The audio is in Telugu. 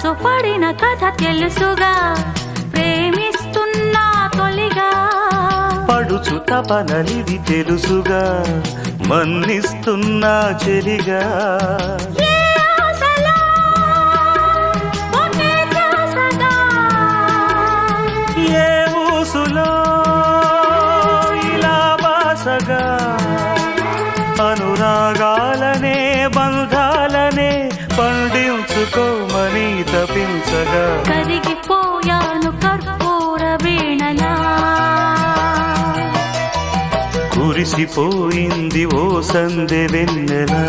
మనసు పడిన కథ తెలుసుగా ప్రేమిస్తున్నా తొలిగా పడుచు తపనలిది తెలుసుగా మన్నిస్తున్నా చెలిగా ఏ ఊసులో ఇలా బాసగా అనురాగాలనే బంధాలనే పండించుకోమని తపించగా కరిగిపోయాను కర్పూర వీణలా కురిసిపోయింది ఓ సందె వెన్నెలా